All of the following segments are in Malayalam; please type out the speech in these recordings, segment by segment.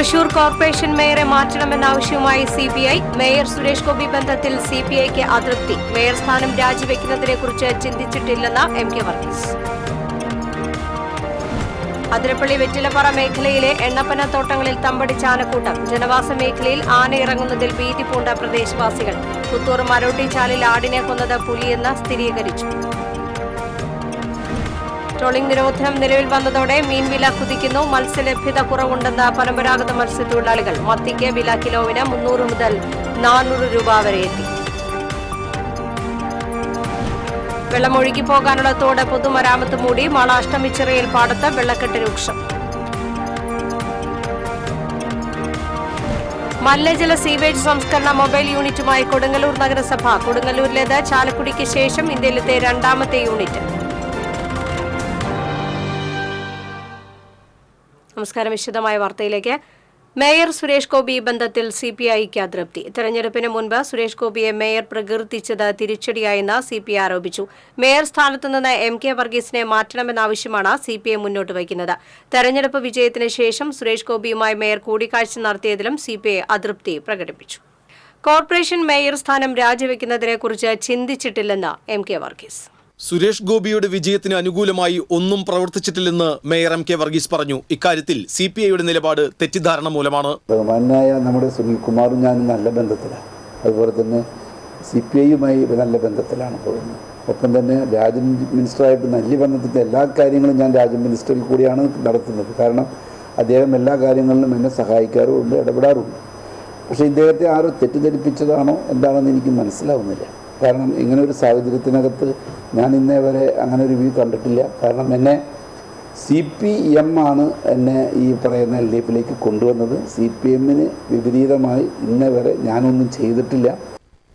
തൃശൂർ കോർപ്പറേഷൻ മേയറെ മാറ്റണമെന്നാവശ്യവുമായി സിപിഐ. മേയർ സുരേഷ് ഗോപി ബന്ധത്തിൽ സിപിഐക്ക് അതൃപ്തി. മേയർ സ്ഥാനം രാജിവെക്കുന്നതിനെക്കുറിച്ച് ചിന്തിച്ചിട്ടില്ലെന്ന് എം.കെ. വർഗീസ്. അതിരപ്പള്ളി വെറ്റിലപ്പാറ മേഖലയിലെ എണ്ണപ്പനത്തോട്ടങ്ങളിൽ തമ്പടിച്ച ആനക്കൂട്ടം. ജനവാസ മേഖലയിൽ ആന ഇറങ്ങുന്നതിൽ ഭീതി പൂണ്ട പ്രദേശവാസികൾ. പുത്തൂർ മരോട്ടിച്ചാലിൽ ആടിനെ കൊന്നത് പുലിയെന്ന് സ്ഥിരീകരിച്ചു. ട്രോളിംഗ് നിരോധനം നിലവിൽ വന്നതോടെ മീൻവില കുതിക്കുന്നു. മത്സ്യലഭ്യത കുറവുണ്ടെന്ന് പരമ്പരാഗത മത്സ്യത്തൊഴിലാളികൾ. മത്തിക്ക് വില കിലോവിന് 300 മുതൽ 400 രൂപ വരെ എത്തി. വെള്ളമൊഴുകി പോകാനുള്ള തോട് പൊതുമരാമത്ത് മൂടി. മാള അഷ്ടമിച്ചിറയിൽ പാടത്ത് വെള്ളക്കെട്ട് രൂക്ഷം. മലിനജല സീവേജ് സംസ്കരണ മൊബൈൽ യൂണിറ്റുമായി കൊടുങ്ങല്ലൂർ നഗരസഭ. കൊടുങ്ങല്ലൂരിലേത് ചാലക്കുടിക്ക് ശേഷം ഇന്ത്യയിലത്തെ രണ്ടാമത്തെ യൂണിറ്റ്. നമസ്കാരം. വിശദമായ വാർത്തയിലേക്ക്. മേയർ സുരേഷ് ഗോപി ബന്ധത്തിൽ സിപിഐക്ക് അതൃപ്തി. തെരഞ്ഞെടുപ്പിന് മുൻപ് സുരേഷ് ഗോപിയെ മേയർ പ്രകീർത്തിച്ചത് തിരിച്ചടിയായെന്ന് സിപിഐ ആരോപിച്ചു. മേയർ സ്ഥാനത്തു നിന്ന് എം.കെ. വർഗീസിനെ മാറ്റണമെന്നാവശ്യമാണ് സിപിഐ മുന്നോട്ട് വയ്ക്കുന്നത്. തെരഞ്ഞെടുപ്പ് വിജയത്തിന് ശേഷം സുരേഷ് ഗോപിയുമായി മേയർ കൂടിക്കാഴ്ച നടത്തിയതിലും സിപിഐ അതൃപ്തി പ്രകടിപ്പിച്ചു. കോർപ്പറേഷൻ മേയർ സ്ഥാനം രാജിവെക്കുന്നതിനെക്കുറിച്ച് ചിന്തിച്ചിട്ടില്ലെന്ന് എം.കെ. വർഗീസ്. സുരേഷ് ഗോപിയുടെ വിജയത്തിന് അനുകൂലമായി ഒന്നും പ്രവർത്തിച്ചിട്ടില്ലെന്ന് മേയർ എം.കെ. വർഗീസ് പറഞ്ഞു. ഇക്കാര്യത്തിൽ സിപിഐയുടെ നിലപാട് തെറ്റിദ്ധാരണ മൂലമാണ്. ബഹുമാനായ നമ്മുടെ സുനിൽകുമാറും ഞാനും നല്ല ബന്ധത്തിലാണ്. അതുപോലെ തന്നെ സിപിഐയുമായി നല്ല ബന്ധത്തിലാണ് പോകുന്നത്. ഒപ്പം തന്നെ രാജ്യം മിനിസ്റ്ററായിട്ട് നല്ല ബന്ധത്തിൻ്റെ എല്ലാ കാര്യങ്ങളും ഞാൻ രാജ്യം മിനിസ്റ്ററിൽ കൂടിയാണ് നടത്തുന്നത്. കാരണം അദ്ദേഹം എല്ലാ കാര്യങ്ങളിലും എന്നെ സഹായിക്കാറുമുണ്ട്, ഇടപെടാറുണ്ട്. പക്ഷേ ഇദ്ദേഹത്തെ ആരോ തെറ്റിദ്ധരിപ്പിച്ചതാണോ എന്താണെന്ന് എനിക്ക് മനസ്സിലാവുന്നില്ല. കാരണം ഇങ്ങനെ ഒരു സാഹചര്യത്തിനകത്ത് ഞാൻ ഇന്നേ വരെ അങ്ങനെ ഒരു വ്യൂ കണ്ടിട്ടില്ല. കാരണം എന്നെ CPM ആണ് എന്നെ ഈ പറയുന്ന LDFിലേക്ക് കൊണ്ടുവന്നത്. CPMന് വിപരീതമായി ഇന്നേ വരെ ഞാനൊന്നും ചെയ്തിട്ടില്ല.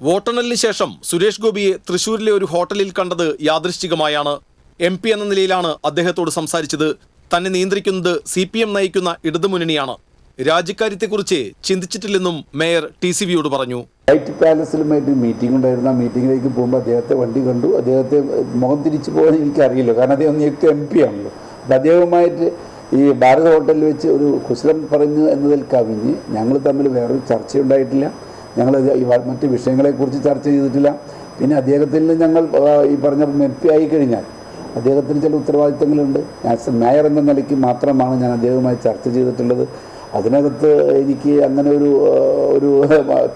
വോട്ടെണ്ണലിന് ശേഷം സുരേഷ് ഗോപിയെ തൃശൂരിലെ ഒരു ഹോട്ടലിൽ കണ്ടത് യാദൃശ്ചികമായാണ്. MP എന്ന നിലയിലാണ് അദ്ദേഹത്തോട് സംസാരിച്ചത്. തന്നെ നിയന്ത്രിക്കുന്നത് CPM നയിക്കുന്ന ഇടതുമുന്നണിയാണ്. രാജ്യക്കാര്യത്തെക്കുറിച്ച് ചിന്തിച്ചിട്ടില്ലെന്നും മേയർ TCVയോട് പറഞ്ഞു. വൈറ്റ് പാലസിലുമായിട്ട് മീറ്റിംഗ് ഉണ്ടായിരുന്നു. ആ മീറ്റിങ്ങിലേക്ക് പോകുമ്പോൾ അദ്ദേഹത്തെ വണ്ടി കണ്ടു. അദ്ദേഹത്തെ മുഖം തിരിച്ചു പോകാൻ എനിക്കറിയില്ല. കാരണം അദ്ദേഹം നിയുക്ത MP ആണല്ലോ. അപ്പം അദ്ദേഹവുമായിട്ട് ഈ ഭാരത് ഹോട്ടലിൽ വെച്ച് ഒരു കുശലം പറഞ്ഞു എന്നതിൽ കവിഞ്ഞ് ഞങ്ങൾ തമ്മിൽ വേറൊരു ചർച്ചയുണ്ടായിട്ടില്ല. ഞങ്ങൾ മറ്റ് വിഷയങ്ങളെക്കുറിച്ച് ചർച്ച ചെയ്തിട്ടില്ല. പിന്നെ അദ്ദേഹത്തിൽ നിന്ന് ഞങ്ങൾ ഈ പറഞ്ഞ MP ആയിക്കഴിഞ്ഞാൽ അദ്ദേഹത്തിന് ചില ഉത്തരവാദിത്തങ്ങളുണ്ട്. ആസ് എ മേയർ എന്ന നിലയ്ക്ക് മാത്രമാണ് ഞാൻ അദ്ദേഹവുമായി ചർച്ച ചെയ്തിട്ടുള്ളത്. അതിനകത്ത് എനിക്ക് അങ്ങനെ ഒരു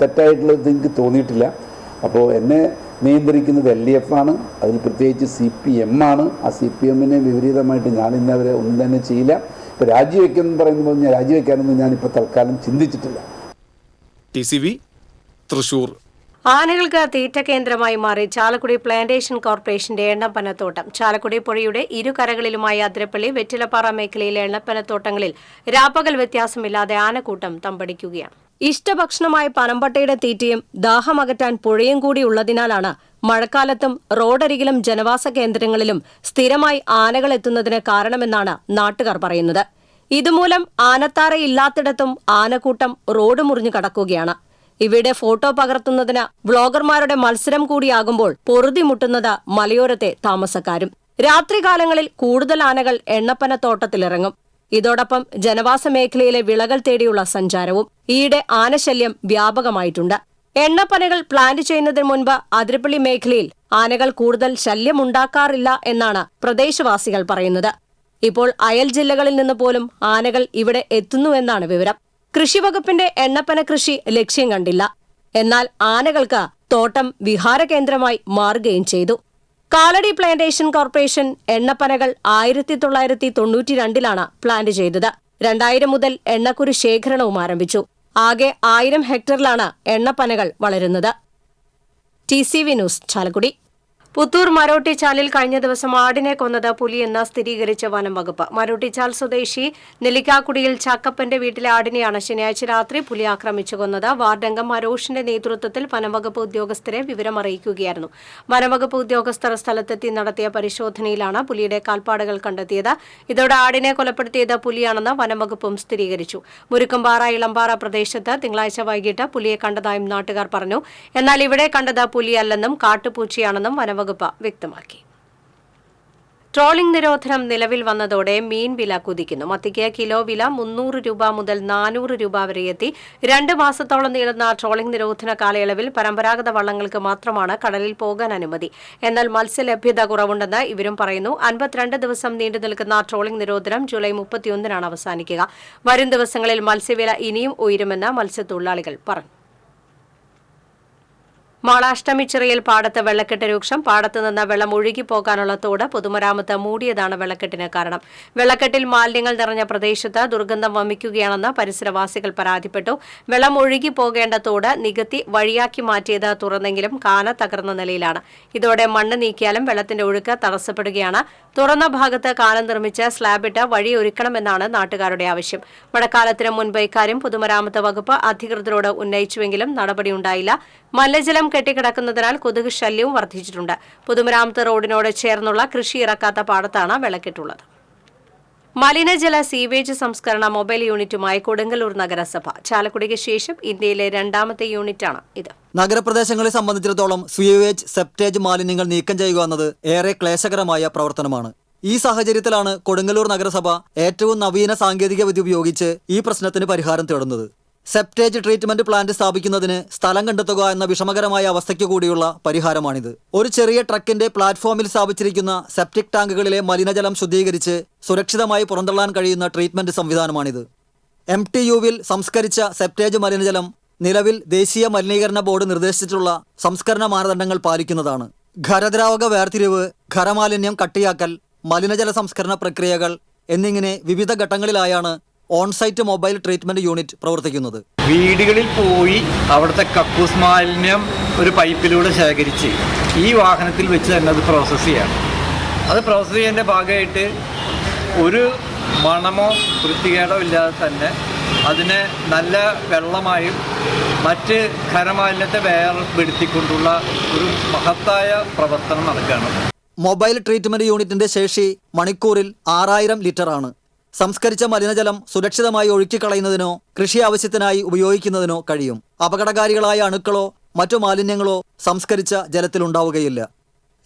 തെറ്റായിട്ടുള്ളത് എനിക്ക് തോന്നിയിട്ടില്ല. അപ്പോൾ എന്നെ നിയന്ത്രിക്കുന്നത് LDF ആണ്. അതിൽ പ്രത്യേകിച്ച് CPM ആണ്. ആ CPMന് വിപരീതമായിട്ട് ഞാൻ ഇന്നവരെ ഒന്നും തന്നെ ചെയ്യില്ല. ഇപ്പോൾ രാജിവെക്കുമെന്ന് പറയുമ്പോൾ ഞാൻ രാജിവെക്കാനൊന്നും ഞാനിപ്പോൾ തൽക്കാലം ചിന്തിച്ചിട്ടില്ല. TCV തൃശൂർ. ആനകൾക്ക് തീറ്റ കേന്ദ്രമായി മാറി ചാലക്കുടി പ്ലാന്റേഷൻ കോർപ്പറേഷന്റെ എണ്ണപ്പനത്തോട്ടം. ചാലക്കുടി പുഴയുടെ ഇരുകരകളിലുമായി അതിരപ്പള്ളി വെറ്റിലപ്പാറ മേഖലയിലെ എണ്ണപ്പനത്തോട്ടങ്ങളിൽ രാപ്പകൽ വ്യത്യാസമില്ലാതെ ആനക്കൂട്ടം തമ്പടിക്കുകയാണ്. ഇഷ്ടഭക്ഷണമായ പനമ്പട്ടയുടെ തീറ്റയും ദാഹമകറ്റാൻ പുഴയും കൂടി ഉള്ളതിനാലാണ് മഴക്കാലത്തും റോഡരികിലും ജനവാസ കേന്ദ്രങ്ങളിലും സ്ഥിരമായി ആനകൾ എത്തുന്നതിന് കാരണമെന്നാണ് നാട്ടുകാർ പറയുന്നത്. ഇതുമൂലം ആനത്താരയില്ലാത്തിടത്തും ആനക്കൂട്ടം റോഡ് മുറിഞ്ഞു കടക്കുകയാണ്. ഇവയുടെ ഫോട്ടോ പകർത്തുന്നതിന് വ്ളോഗർമാരുടെ മത്സരം കൂടിയാകുമ്പോൾ പൊറുതിമുട്ടുന്നത് മലയോരത്തെ താമസക്കാരും. രാത്രികാലങ്ങളിൽ കൂടുതൽ ആനകൾ എണ്ണപ്പനത്തോട്ടത്തിലിറങ്ങും. ഇതോടൊപ്പം ജനവാസ മേഖലയിലെ വിളകൾ തേടിയുള്ള സഞ്ചാരവും. ഈയിടെ ആനശല്യം വ്യാപകമായിട്ടുണ്ട്. എണ്ണപ്പനകൾ പ്ലാന്റ് ചെയ്യുന്നതിന് മുൻപ് അതിരപ്പള്ളി മേഖലയിൽ ആനകൾ കൂടുതൽ ശല്യമുണ്ടാക്കാറില്ല എന്നാണ് പ്രദേശവാസികൾ പറയുന്നത്. ഇപ്പോൾ അയൽ ജില്ലകളിൽ നിന്ന് പോലും ആനകൾ ഇവിടെ എത്തുന്നുവെന്നാണ് വിവരം. കൃഷിവകുപ്പിന്റെ എണ്ണപ്പന കൃഷി ലക്ഷ്യം കണ്ടില്ല. എന്നാൽ ആനകൾക്ക് തോട്ടം വിഹാരകേന്ദ്രമായി മാറുകയും ചെയ്തു. കാലടി പ്ലാന്റേഷൻ കോർപ്പറേഷൻ എണ്ണപ്പനകൾ 1992 പ്ലാന്റ് ചെയ്തത്. 2000 മുതൽ എണ്ണക്കുരു ശേഖരണവും ആരംഭിച്ചു. ആകെ 1000 ഹെക്ടറിലാണ് എണ്ണപ്പനകൾ വളരുന്നത്. TCV news Chalakudy. പുത്തൂർ മരോട്ടിച്ചാലിൽ കഴിഞ്ഞ ദിവസം ആടിനെ കൊന്നത് പുലിയെന്ന് സ്ഥിരീകരിച്ച വനം വകുപ്പ്. മരോട്ടിച്ചാൽ സ്വദേശി നെല്ലിക്കാക്കുടിയിൽ ചക്കപ്പന്റെ വീട്ടിലെ ആടിനെയാണ് ശനിയാഴ്ച രാത്രി പുലി ആക്രമിച്ചു കൊന്നത്. വാർഡംഗം അരോഷിന്റെ നേതൃത്വത്തിൽ വനംവകുപ്പ് ഉദ്യോഗസ്ഥരെ വിവരമറിയിക്കുകയായിരുന്നു. വനംവകുപ്പ് ഉദ്യോഗസ്ഥർ സ്ഥലത്തെത്തി നടത്തിയ പരിശോധനയിലാണ് പുലിയുടെ കാൽപ്പാടുകൾ കണ്ടെത്തിയത്. ഇതോടെ ആടിനെ കൊലപ്പെടുത്തിയത് പുലിയാണെന്ന് വനംവകുപ്പും സ്ഥിരീകരിച്ചു. മുരുക്കമ്പാറ ഇളമ്പാറ പ്രദേശത്ത് തിങ്കളാഴ്ച വൈകിട്ട് പുലിയെ കണ്ടതായും നാട്ടുകാർ പറഞ്ഞു. എന്നാൽ ഇവിടെ കണ്ടത് പുലിയല്ലെന്നും കാട്ടുപൂച്ചയാണെന്നും വനംവകുപ്പ് വ്യക്തമാക്കി. ട്രോളിംഗ് നിരോധനം നിലവിൽ വന്നതോടെ മീൻ വില കുതിക്കുന്നു. മത്തിക്ക് കിലോ വില 300 രൂപ മുതൽ 400 രൂപ വരെ എത്തി. 2 മാസത്തോളം നീളുന്ന ട്രോളിംഗ് നിരോധന കാലയളവിൽ പരമ്പരാഗത വള്ളങ്ങൾക്ക് മാത്രമാണ് കടലിൽ പോകാൻ അനുമതി. എന്നാൽ മത്സ്യലഭ്യത കുറവുണ്ടെന്ന് ഇവരും പറയുന്നു. 52 ദിവസം നീണ്ടു നിൽക്കുന്ന ട്രോളിംഗ് നിരോധനം ജൂലൈ 31-നാണ് അവസാനിക്കുക. വരും ദിവസങ്ങളിൽ മത്സ്യവില ഇനിയും ഉയരുമെന്ന് മത്സ്യത്തൊഴിലാളികൾ പറഞ്ഞു. മാളാഷ്ടമിച്ചിറയിൽ പാടത്ത് വെള്ളക്കെട്ട് രൂക്ഷം. പാടത്ത് നിന്ന് വെള്ളം ഒഴുകിപ്പോകാനുള്ള തോട് പൊതുമരാമത്ത് മൂടിയതാണ് വെള്ളക്കെട്ടിന് കാരണം. വെള്ളക്കെട്ടിൽ മാലിന്യങ്ങൾ നിറഞ്ഞ പ്രദേശത്ത് ദുർഗന്ധം വമിക്കുകയാണെന്ന് പരിസരവാസികൾ പരാതിപ്പെട്ടു. വെള്ളം ഒഴുകിപ്പോകേണ്ട തോട് നികത്തി വഴിയാക്കി മാറ്റിയത് തുറന്നെങ്കിലും കാന തകർന്ന നിലയിലാണ്. ഇതോടെ മണ്ണ് നീക്കിയാലും വെള്ളത്തിന്റെ ഒഴുക്ക് തടസ്സപ്പെടുകയാണ്. തുറന്ന ഭാഗത്ത് കാനം നിർമ്മിച്ച് സ്ലാബിട്ട് വഴിയൊരുക്കണമെന്നാണ് നാട്ടുകാരുടെ ആവശ്യം. മഴക്കാലത്തിന് മുൻപ് ഇക്കാര്യം പൊതുമരാമത്ത് വകുപ്പ് അധികൃതരോട് ഉന്നയിച്ചുവെങ്കിലും നടപടിയുണ്ടായില്ല. മലിനജലം കെട്ടിക്കിടക്കുന്നതിനാൽ കൊതുക് ശല്യവും വർദ്ധിച്ചിട്ടുണ്ട്. പൊതുമരാമത്ത് റോഡിനോട് ചേർന്നുള്ള കൃഷി ഇറക്കാത്ത പാടത്താണ് വെള്ളക്കെട്ടുള്ളത്. മലിനജല സീവേജ് സംസ്കരണ മൊബൈൽ യൂണിറ്റുമായി കൊടുങ്ങല്ലൂർ നഗരസഭ. ചാലക്കുടിക്ക് ശേഷം ഇന്ത്യയിലെ 2ാമത്തെ യൂണിറ്റാണ് ഇത്. നഗരപ്രദേശങ്ങളെ സംബന്ധിച്ചിടത്തോളം സ്വീവേജ്, സെപ്റ്റേജ് മാലിന്യങ്ങൾ നീക്കം ചെയ്യുക എന്നത് ഏറെ ക്ലേശകരമായ പ്രവർത്തനമാണ്. ഈ സാഹചര്യത്തിലാണ് കൊടുങ്ങല്ലൂർ നഗരസഭ ഏറ്റവും നവീന സാങ്കേതിക വിദ്യ ഉപയോഗിച്ച് ഈ പ്രശ്നത്തിന് പരിഹാരം തേടുന്നത്. സെപ്റ്റേജ് ട്രീറ്റ്മെന്റ് പ്ലാന്റ് സ്ഥാപിക്കുന്നതിന് സ്ഥലം കണ്ടെത്തുക എന്ന വിഷമകരമായ അവസ്ഥയ്ക്ക് കൂടിയുള്ള പരിഹാരമാണിത്. ഒരു ചെറിയ ട്രക്കിന്റെ പ്ലാറ്റ്ഫോമിൽ സ്ഥാപിച്ചിരിക്കുന്ന സെപ്റ്റിക് ടാങ്കുകളിലെ മലിനജലം ശുദ്ധീകരിച്ച് സുരക്ഷിതമായി പുറന്തള്ളാൻ കഴിയുന്ന ട്രീറ്റ്മെന്റ് സംവിധാനമാണിത്. MTUവിൽ സംസ്കരിച്ച സെപ്റ്റേജ് മലിനജലം നിലവിൽ ദേശീയ മലിനീകരണ ബോർഡ് നിർദ്ദേശിച്ചിട്ടുള്ള സംസ്കരണ മാനദണ്ഡങ്ങൾ പാലിക്കുന്നതാണ്. ഖരദ്രാവക വേർതിരിവ്, ഖരമാലിന്യം കട്ടിയാക്കൽ, മലിനജല സംസ്കരണ പ്രക്രിയകൾ എന്നിങ്ങനെ വിവിധ ഘട്ടങ്ങളിലായാണ് ഓൺസൈറ്റ് മൊബൈൽ ട്രീറ്റ്മെന്റ് യൂണിറ്റ് പ്രവർത്തിക്കുന്നത്. വീടുകളിൽ പോയി അവിടുത്തെ കക്കൂസ് മാലിന്യം ഒരു പൈപ്പിലൂടെ ശേഖരിച്ച് ഈ വാഹനത്തിൽ വെച്ച് തന്നെ അത് പ്രോസസ്സ് ചെയ്യണം. അത് പ്രോസസ്സ് ചെയ്യുന്നതിൻ്റെ ഭാഗമായിട്ട് ഒരു മണമോ വൃത്തികേടോ ഇല്ലാതെ തന്നെ അതിനെ നല്ല വെള്ളമായും മറ്റ് ഖരമാലിന്യത്തെ വേർപെടുത്തിക്കൊണ്ടുള്ള ഒരു മഹത്തായ പ്രവർത്തനം നടക്കുകയാണ്. മൊബൈൽ ട്രീറ്റ്മെന്റ് യൂണിറ്റിന്റെ ശേഷി മണിക്കൂറിൽ 6000 ലിറ്ററാണ്. സംസ്കരിച്ച മലിനജലം സുരക്ഷിതമായി ഒഴുക്കിക്കളയുന്നതിനോ കൃഷി ആവശ്യത്തിനായി ഉപയോഗിക്കുന്നതിനോ കഴിയും. അപകടകാരികളായ അണുക്കളോ മറ്റു മാലിന്യങ്ങളോ സംസ്കരിച്ച ജലത്തിലുണ്ടാവുകയില്ല.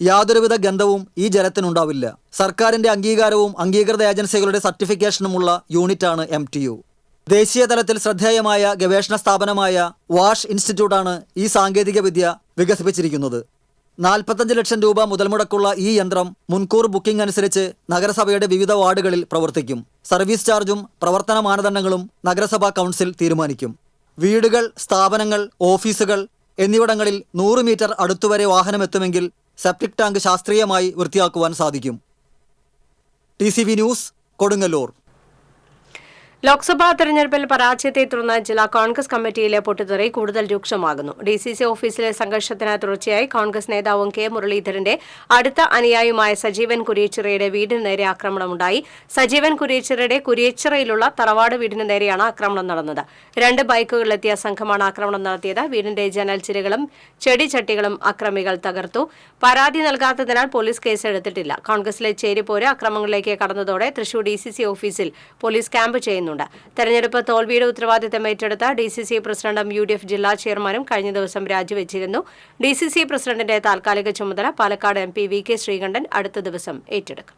യാതൊരുവിധ ഗന്ധവും ഈ ജലത്തിനുണ്ടാവില്ല. സർക്കാരിന്റെ അംഗീകാരവും അംഗീകൃത ഏജൻസികളുടെ സർട്ടിഫിക്കേഷനുമുള്ള യൂണിറ്റാണ് MTU. ദേശീയ തലത്തിൽ ശ്രദ്ധേയമായ ഗവേഷണ സ്ഥാപനമായ വാഷ് ഇൻസ്റ്റിറ്റ്യൂട്ടാണ് ഈ സാങ്കേതിക വിദ്യ വികസിപ്പിച്ചിരിക്കുന്നത്. 45 ലക്ഷം രൂപ മുതൽ മുടക്കുള്ള ഈ യന്ത്രം മുൻകൂർ ബുക്കിംഗ് അനുസരിച്ച് നഗരസഭയുടെ വിവിധ വാർഡുകളിൽ പ്രവർത്തിക്കും. സർവീസ് ചാർജും പ്രവർത്തന മാനദണ്ഡങ്ങളും നഗരസഭാ കൗൺസിൽ തീരുമാനിക്കും. വീടുകൾ, സ്ഥാപനങ്ങൾ, ഓഫീസുകൾ എന്നിവിടങ്ങളിൽ 100 മീറ്റർ അടുത്തുവരെ വാഹനമെത്തുമെങ്കിൽ സെപ്റ്റിക് ടാങ്ക് ശാസ്ത്രീയമായി വൃത്തിയാക്കുവാൻ സാധിക്കും. TCV news, Kodungallur. ലോക്സഭാ തെരഞ്ഞെടുപ്പിൽ പരാജയത്തെ തുടർന്ന് ജില്ലാ കോൺഗ്രസ് കമ്മിറ്റിയിലെ പൊട്ടിത്തെറി കൂടുതൽ രൂക്ഷമാകുന്നു. DCC ഓഫീസിലെ സംഘർഷത്തിന് തുടർച്ചയായി കോൺഗ്രസ് നേതാവും K മുരളീധരന്റെ അടുത്ത അനുയായിയുമായ സജീവൻ കുരിയച്ചിറയുടെ വീടിന് നേരെ ആക്രമണമുണ്ടായി. സജീവൻ കുരിയച്ചിറയുടെ കുരിയച്ചിറയിലുള്ള തറവാട് വീടിന് നേരെയാണ് ആക്രമണം നടന്നത്. 2 ബൈക്കുകളിലെത്തിയ സംഘമാണ് ആക്രമണം നടത്തിയത്. വീടിന്റെ ജനൽ ചിരകളും ചെടിച്ചട്ടികളും അക്രമികൾ തകർത്തു. പരാതി നൽകാത്തതിനാൽ പോലീസ് കേസെടുത്തിട്ടില്ല. കോൺഗ്രസിലെ ചേരിപ്പോര് അക്രമങ്ങളിലേക്ക് കടന്നതോടെ തൃശൂർ DCC ഓഫീസിൽ പോലീസ് ക്യാമ്പ് ചെയ്യുന്നുണ്ട്. തെരഞ്ഞെടുപ്പ് തോൽവിയുടെ ഉത്തരവാദിത്തം ഏറ്റെടുത്ത DCC പ്രസിഡന്റും UDF ജില്ലാ ചെയർമാനും കഴിഞ്ഞ ദിവസം രാജിവെച്ചിരുന്നു. DCC പ്രസിഡന്റിന്റെ താൽക്കാലിക ചുമതല പാലക്കാട് MP VK ശ്രീകണ്ഠൻ അടുത്ത ദിവസം ഏറ്റെടുക്കും.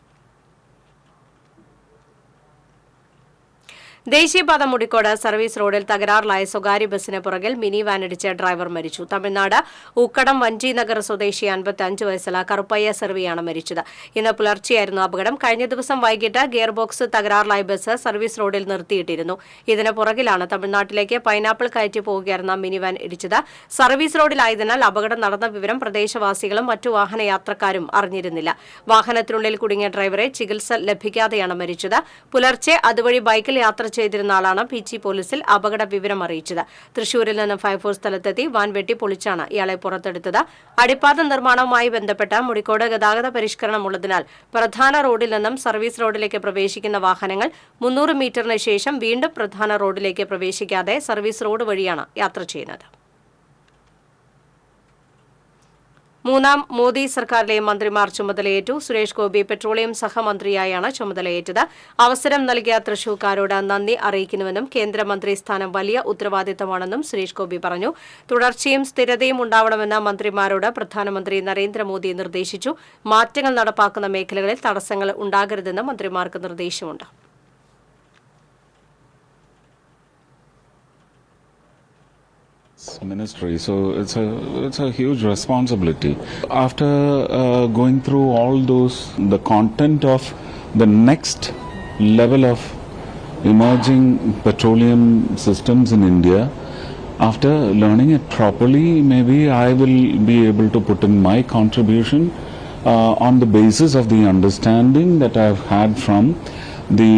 ദേശീയപാത മുടിക്കോട് സർവീസ് റോഡിൽ തകരാറിലായ സ്വകാര്യ ബസിന് പുറകിൽ മിനി വാനിടിച്ച് ഡ്രൈവർ മരിച്ചു. തമിഴ്നാട് ഉക്കടം വഞ്ചി നഗർ സ്വദേശി 55 വയസ്സുള്ള കറുപ്പയ്യ സർവിയാണ് മരിച്ചത്. ഇന്ന് പുലർച്ചെയായിരുന്നു അപകടം. കഴിഞ്ഞ ദിവസം വൈകിട്ട് ഗിയർ ബോക്സ് തകരാറിലായ ബസ് സർവീസ് റോഡിൽ നിർത്തിയിട്ടിരുന്നു. ഇതിന് പുറകിലാണ് തമിഴ്നാട്ടിലേക്ക് പൈനാപ്പിൾ കയറ്റി പോവുകയായിരുന്ന മിനി വാൻ ഇടിച്ചത്. സർവീസ് റോഡിലായതിനാൽ അപകടം നടന്ന വിവരം പ്രദേശവാസികളും മറ്റു വാഹനയാത്രക്കാരും അറിഞ്ഞിരുന്നില്ല. വാഹനത്തിനുള്ളിൽ കുടുങ്ങിയ ഡ്രൈവറെ ചികിത്സ ലഭിക്കാതെയാണ് മരിച്ചത്. പുലർച്ചെ അതുവഴി ബൈക്കിൽ യാത്ര ചെയ്തിരുന്ന ആളാണ് PG പോലീസിൽ അപകട വിവരം അറിയിച്ചത്. തൃശൂരിൽ നിന്ന് ഫയർഫോഴ്സ് സ്ഥലത്തെത്തി വാൻ വെട്ടിപ്പൊളിച്ചാണ് ഇയാളെ പുറത്തെടുത്തത്. അടിപ്പാത നിർമ്മാണവുമായി ബന്ധപ്പെട്ട മുടിക്കോട് ഗതാഗത പരിഷ്കരണം ഉള്ളതിനാൽ പ്രധാന റോഡിൽ നിന്നും സർവീസ് റോഡിലേക്ക് പ്രവേശിക്കുന്ന വാഹനങ്ങൾ 300 മീറ്ററിന് ശേഷം വീണ്ടും പ്രധാന റോഡിലേക്ക് പ്രവേശിക്കാതെ സർവീസ് റോഡ് വഴിയാണ് യാത്ര ചെയ്യുന്നത്. മൂന്നാം മോദി സർക്കാരിലെ മന്ത്രിമാർ ചുമതലയേറ്റു. സുരേഷ് ഗോപി പെട്രോളിയം സഹമന്ത്രിയായാണ് ചുമതലയേറ്റത്. അവസരം നൽകിയ തൃശൂർക്കാരോട് നന്ദി അറിയിക്കുന്നുവെന്നും കേന്ദ്രമന്ത്രി സ്ഥാനം വലിയ ഉത്തരവാദിത്തമാണെന്നും സുരേഷ് ഗോപി പറഞ്ഞു. തുടർച്ചയും സ്ഥിരതയും ഉണ്ടാവണമെന്ന് മന്ത്രിമാരോട് പ്രധാനമന്ത്രി നരേന്ദ്രമോദി നിർദ്ദേശിച്ചു. മാറ്റങ്ങൾ നടപ്പാക്കുന്ന മേഖലകളിൽ തടസ്സങ്ങൾ ഉണ്ടാകരുതെന്ന് മന്ത്രിമാർക്ക് നിർദ്ദേശമുണ്ട്. Ministry, so it's a huge responsibility. After going through all those, the content of the next level of emerging petroleum systems in India, after learning it properly, maybe I will be able to put in my contribution on the basis of the understanding that I've had from the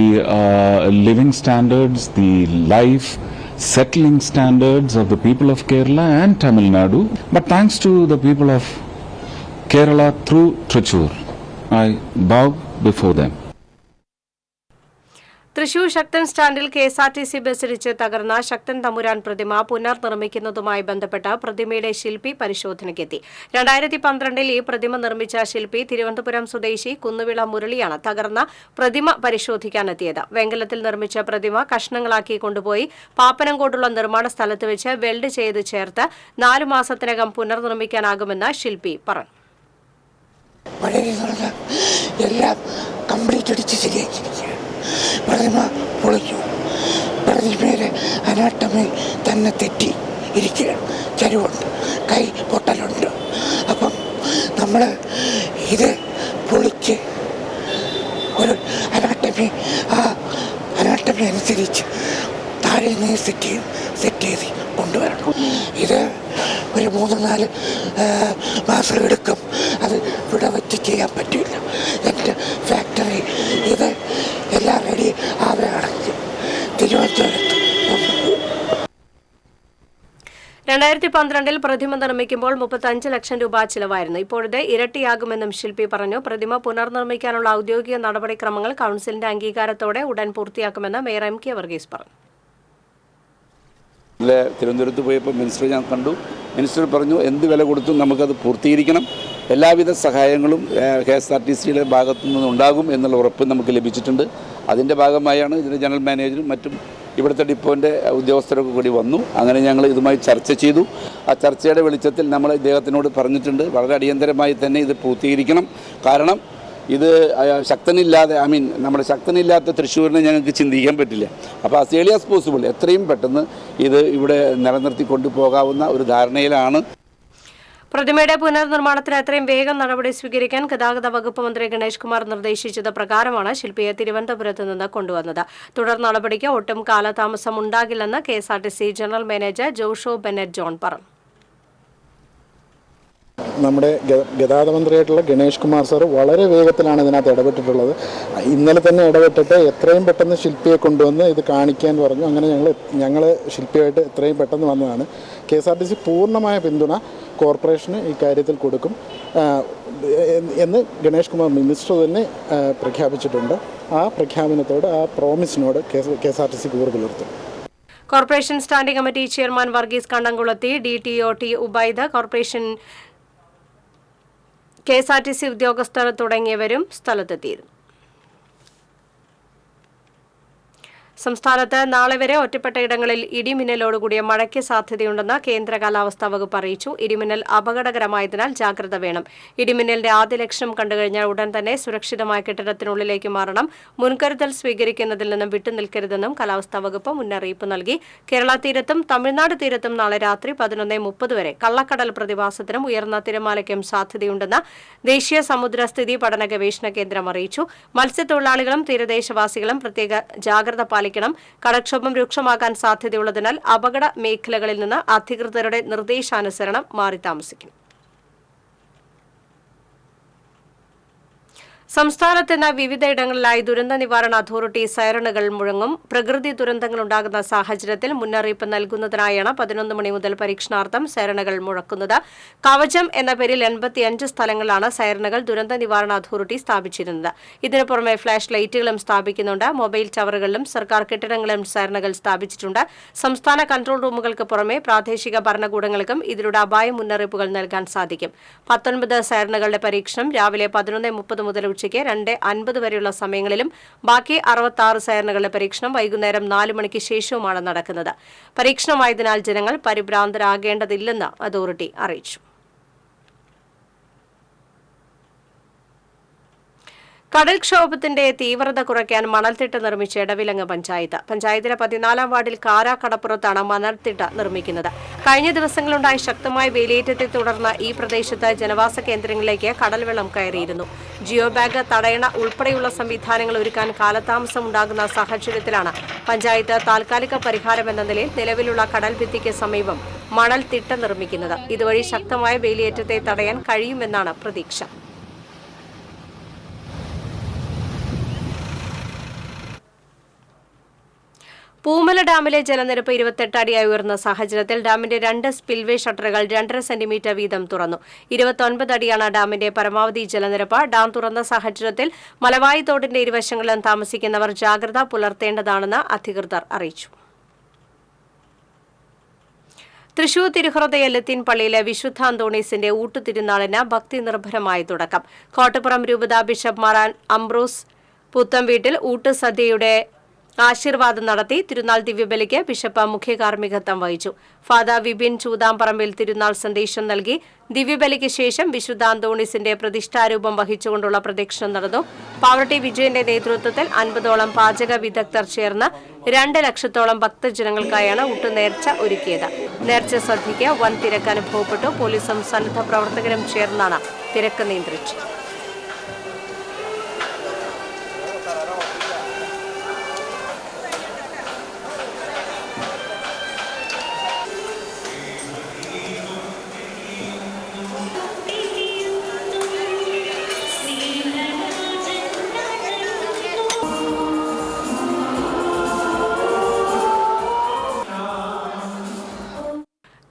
living standards, the life settling standards of the people of Kerala and Tamil Nadu. But thanks to the people of Kerala through Trichur, I bow before them. Thrissur ശക്തൻ സ്റ്റാൻഡിൽ KSRTC ബസ്സിടിച്ച് തകർന്ന ശക്തൻ തമ്പുരാൻ പ്രതിമ പുനർനിർമ്മിക്കുന്നതുമായി ബന്ധപ്പെട്ട് പ്രതിമയുടെ ശില്പി പരിശോധനയ്ക്കെത്തി. 2012 ഈ പ്രതിമ നിർമ്മിച്ച ശില്പി തിരുവനന്തപുരം സ്വദേശി കുന്നുവിള മുരളിയാണ് തകർന്ന പ്രതിമ പരിശോധിക്കാനെത്തിയത്. വെങ്കലത്തിൽ നിർമ്മിച്ച പ്രതിമ കഷ്ണങ്ങളാക്കി കൊണ്ടുപോയി പാപ്പനംകോട്ടുള്ള നിർമ്മാണ സ്ഥലത്ത് വെച്ച് വെൽഡ് ചെയ്ത് ചേർത്ത് 4 മാസത്തിനകം പുനർനിർമ്മിക്കാനാകുമെന്ന് ശില്പി പറഞ്ഞു. പ്രതിമ പൊളിഞ്ഞു. പ്രതിമയുടെ അനാട്ടമി തന്നെ തെറ്റി ഇരിക്കുകയാണ്. ചരിവുണ്ട്, കൈ പൊട്ടലുണ്ട്. അപ്പം നമ്മൾ ഇത് പൊളിച്ച് ഒരു അനാട്ടമി അനുസരിച്ച് താഴെ നിന്ന് സെറ്റ് ചെയ്ത് കൊണ്ടുവരണം. ഇത് ഒരു 3-4 മാസം എടുക്കും. അത് ഇവിടെ വെച്ച് ചെയ്യാൻ പറ്റില്ല. എൻ്റെ ഫാക്ടറി ഇത് എല്ലാം റെഡി ആവുകയാണെങ്കിൽ തിരുവനന്തപുരത്ത് 2012 പ്രതിമ നിർമ്മിക്കുമ്പോൾ 35 ലക്ഷം രൂപ ചിലവായിരുന്നു. ഇപ്പോഴത്തെ ഇരട്ടിയാകുമെന്നും ശില്പി പറഞ്ഞു. പ്രതിമ പുനർനിർമ്മിക്കാനുള്ള ഔദ്യോഗിക നടപടിക്രമങ്ങൾ കൌൺസിലിന്റെ അംഗീകാരത്തോടെ ഉടൻ പൂർത്തിയാക്കുമെന്ന് മേയർ MK വർഗീസ് പറഞ്ഞു. തിരുവനന്തപുരത്ത് പോയപ്പോൾ മിനിസ്റ്റർ ഞാൻ കണ്ടു. മിനിസ്റ്റർ പറഞ്ഞു എന്ത് വില കൊടുത്തും നമുക്കത് പൂർത്തീകരിക്കണം, എല്ലാവിധ സഹായങ്ങളും KSRTCയുടെ ഭാഗത്തു നിന്നുണ്ടാകും എന്നുള്ള ഉറപ്പ് നമുക്ക് ലഭിച്ചിട്ടുണ്ട്. അതിൻ്റെ ഭാഗമായാണ് ഇതിൻ്റെ ജനറൽ മാനേജറും മറ്റും ഇവിടുത്തെ ഡിപ്പോൻ്റെ ഉദ്യോഗസ്ഥരൊക്കെ കൂടി വന്നു. അങ്ങനെ ഞങ്ങൾ ഇതുമായി ചർച്ച ചെയ്തു. ആ ചർച്ചയുടെ വെളിച്ചത്തിൽ നമ്മൾ ഇദ്ദേഹത്തിനോട് പറഞ്ഞിട്ടുണ്ട് വളരെ അടിയന്തരമായി തന്നെ ഇത് പൂർത്തീകരിക്കണം. കാരണം ഇത് ശക്തനില്ലാതെ നമ്മുടെ ശക്തനില്ലാത്ത തൃശ്ശൂരിനെ ഞങ്ങൾക്ക് ചിന്തിക്കാൻ പറ്റില്ല. അപ്പോൾ ആസ് ഏർലി ആസ് പോസിബിൾ എത്രയും പെട്ടെന്ന് ഇത് ഇവിടെ നിലനിർത്തി കൊണ്ടുപോകാവുന്ന ഒരു ധാരണയിലാണ്. പ്രതിമയുടെ പുനർനിർമ്മാണത്തിന് എത്രയും വേഗം നടപടി സ്വീകരിക്കാൻ ഗതാഗത വകുപ്പ് മന്ത്രി ഗണേഷ് കുമാർ നിർദ്ദേശിച്ചത് പ്രകാരമാണ് ശില്പിയെ തിരുവനന്തപുരത്ത് നിന്ന് കൊണ്ടുവന്നത്. തുടർ നടപടിക്ക് ഒട്ടും കാലതാമസം ഉണ്ടാകില്ലെന്ന് KSRTC general manager Josho Bennett John പറഞ്ഞു. നമ്മുടെ ഗതാഗത മന്ത്രിയായിട്ടുള്ള ഗണേഷ് കുമാർ സാർ വളരെ വേഗത്തിലാണ് ഇതിനകത്ത് ഇടപെട്ടിട്ടുള്ളത്. ഇന്നലെ തന്നെ ഇടപെട്ടിട്ട് എത്രയും പെട്ടെന്ന് ശില്പിയെ കൊണ്ടുവന്ന് ഇത് കാണിക്കാൻ പറഞ്ഞു. അങ്ങനെ ഞങ്ങൾ ശില്പിയായിട്ട് എത്രയും പെട്ടെന്ന് വന്നതാണ്. KSRTC പൂർണ്ണമായ പിന്തുണ കോർപ്പറേഷന് ഈ കാര്യത്തിൽ കൊടുക്കും എന്ന് ഗണേഷ് കുമാർ മിനിസ്റ്റർ തന്നെ പ്രഖ്യാപിച്ചിട്ടുണ്ട്. ആ പ്രഖ്യാപനത്തോട്, ആ പ്രോമിസിനോട് KSRTC കൂറ് പുലർത്തും. Corporation standing committee chairman Varghese Kandamkulathi, DTO T Ubaid, corporation KSRTC ഉദ്യോഗസ്ഥർ തുടങ്ങിയവരും സ്ഥലത്തെത്തിയിരുന്നു. സംസ്ഥാനത്ത് നാളെ വരെ ഒറ്റപ്പെട്ട ഇടങ്ങളിൽ ഇടിമിന്നലോടുകൂടിയ മഴയ്ക്ക് സാധ്യതയുണ്ടെന്ന് കേന്ദ്ര കാലാവസ്ഥാ വകുപ്പ് അറിയിച്ചു. ഇടിമിന്നൽ അപകടകരമായതിനാൽ ജാഗ്രത വേണം. ഇടിമിന്നലിന്റെ ആദ്യ ലക്ഷണം കണ്ടുകഴിഞ്ഞാൽ ഉടൻ തന്നെ സുരക്ഷിതമായ കെട്ടിടത്തിനുള്ളിലേക്ക് മാറണം. മുൻകരുതൽ സ്വീകരിക്കുന്നതിൽ നിന്നും വിട്ടുനിൽക്കരുതെന്നും കാലാവസ്ഥാ വകുപ്പ് മുന്നറിയിപ്പ് നൽകി. കേരള തീരത്തും തമിഴ്നാട് തീരത്തും നാളെ രാത്രി 11:30 വരെ കള്ളക്കടൽ പ്രതിഭാസത്തിനും ഉയർന്ന തിരമാലയ്ക്കും സാധ്യതയുണ്ടെന്ന് ദേശീയ സമുദ്രസ്ഥിതി പഠന ഗവേഷണ കേന്ദ്രം അറിയിച്ചു. മത്സ്യത്തൊഴിലാളികളും തീരദേശവാസികളും പ്രത്യേക ജാഗ്രത പാലിക്കണം. കടൽക്ഷോഭം രൂക്ഷമാകാൻ സാധ്യതയുള്ളതിനാൽ അപകട മേഖലകളിൽ നിന്ന് അധികൃതരുടെ നിർദ്ദേശാനുസരണം മാറി താമസിക്കണം. സംസ്ഥാനത്തിന് വിവിധയിടങ്ങളിലായി ദുരന്ത നിവാരണ അതോറിറ്റി സൈറണുകൾ മുഴങ്ങും. പ്രകൃതി ദുരന്തങ്ങളുണ്ടാകുന്ന സാഹചര്യത്തിൽ മുന്നറിയിപ്പ് നൽകുന്നതിനായാണ് 11 മണി മുതൽ പരീക്ഷണാർത്ഥം സൈറണുകൾ മുഴക്കുന്നത്. കവചം എന്ന പേരിൽ 85 സ്ഥലങ്ങളിലാണ് സൈറണുകൾ ദുരന്ത നിവാരണ അതോറിറ്റി സ്ഥാപിച്ചിരുന്നത്. ഇതിനു പുറമെ ഫ്ലാഷ് ലൈറ്റുകളും സ്ഥാപിക്കുന്നുണ്ട്. മൊബൈൽ ടവറുകളിലും സർക്കാർ കെട്ടിടങ്ങളിലും സൈറണുകൾ സ്ഥാപിച്ചിട്ടുണ്ട്. സംസ്ഥാന കൺട്രോൾ റൂമുകൾക്ക് പുറമെ പ്രാദേശിക ഭരണകൂടങ്ങൾക്കും ഇതിലൂടെ അപായ മുന്നറിയിപ്പുകൾ നൽകാൻ സാധിക്കും. 19 സൈറണുകളുടെ പരീക്ഷണം രാവിലെ 11:30 മുതൽ ഉച്ചയ്ക്ക് 2:50 വരെയുള്ള സമയങ്ങളിലും ബാക്കി 66 സൈറണുകളുടെ പരീക്ഷണം വൈകുന്നേരം 4 മണിക്ക് ശേഷവുമാണ് നടക്കുന്നത്. പരീക്ഷണമായതിനാൽ ജനങ്ങൾ പരിഭ്രാന്തരാകേണ്ടതില്ലെന്ന് അതോറിറ്റി അറിയിച്ചു. കടൽക്ഷോഭത്തിന്റെ തീവ്രത കുറയ്ക്കാൻ മണൽത്തിട്ട നിർമ്മിച്ച എടവിലങ്ങ് പഞ്ചായത്തിലെ 14-ാം വാർഡിൽ കാരാക്കടപ്പുറത്താണ് മണൽത്തിട്ട നിർമ്മിക്കുന്നത്. കഴിഞ്ഞ ദിവസങ്ങളുണ്ടായ ശക്തമായ വേലിയേറ്റത്തെ തുടർന്ന് ഈ പ്രദേശത്ത് ജനവാസ കേന്ദ്രങ്ങളിലേക്ക് കടൽവെള്ളം കയറിയിരുന്നു. ജിയോ ബാഗ് തടയണ ഉൾപ്പെടെയുള്ള സംവിധാനങ്ങൾ ഒരുക്കാൻ കാലതാമസം ഉണ്ടാകുന്ന സാഹചര്യത്തിലാണ് പഞ്ചായത്ത് താൽക്കാലിക പരിഹാരമെന്ന നിലയിൽ നിലവിലുള്ള കടൽഭിത്തിക്ക് സമീപം മണൽത്തിട്ട നിർമ്മിക്കുന്നത്. ഇതുവഴി ശക്തമായ വേലിയേറ്റത്തെ തടയാൻ കഴിയുമെന്നാണ് പ്രതീക്ഷ. പൂമല ഡാമിലെ ജലനിരപ്പ് 28 അടിയായി ഉയർന്ന സാഹചര്യത്തിൽ ഡാമിന്റെ 2 സ്പിൽവേ ഷട്ടറുകൾ 2.5 സെന്റിമീറ്റർ വീതം തുറന്നു. 29 അടിയാണ് ഡാമിന്റെ പരമാവധി ജലനിരപ്പ്. ഡാം തുറന്ന സാഹചര്യത്തിൽ മലവായി തോടിന്റെ ഇരുവശങ്ങളിലും താമസിക്കുന്നവർ ജാഗ്രത പുലർത്തേണ്ടതാണെന്ന് അധികൃതർ അറിയിച്ചു. തൃശൂർ തിരുഹൃദയ ലത്തീൻ പള്ളിയിലെ വിശുദ്ധ അന്തോണീസിന്റെ ഊട്ടുതിരുനാളിന് ഭക്തി നിർഭരമായി തുടക്കം. കോട്ടപ്പുറം രൂപതാ ബിഷപ്പ് മാർ അംബ്രോസ് പുത്തംവീട്ടിൽ ഊട്ട് സദ്യയുടെ ആശീർവാദം നടത്തി. തിരുനാൾ ദിവ്യബലിക്ക് ബിഷപ്പ് മുഖ്യ കാർമ്മികത്വം വഹിച്ചു. ഫാദർ വിപിൻ ചൂതാംപറമ്പിൽ തിരുനാൾ സന്ദേശം നൽകി. ദിവ്യബലിക്ക് ശേഷം വിശുദ്ധ അന്തോണീസിന്റെ പ്രതിഷ്ഠാരൂപം വഹിച്ചുകൊണ്ടുള്ള പ്രദക്ഷിണം നടന്നു. പാവറട്ടി വിജയന്റെ നേതൃത്വത്തിൽ 50ഓളം പാചക വിദഗ്ധർ ചേർന്ന് 2 ലക്ഷത്തോളം ഭക്തജനങ്ങൾക്കായാണ് ഊട്ടുനേർച്ച ഒരുക്കിയത്. നേർച്ച സദ്യയ്ക്ക് വൻ തിരക്ക് അനുഭവപ്പെട്ടു. പോലീസും സന്നദ്ധ പ്രവർത്തകരും ചേർന്നാണ് തിരക്ക് നിയന്ത്രിച്ചത്.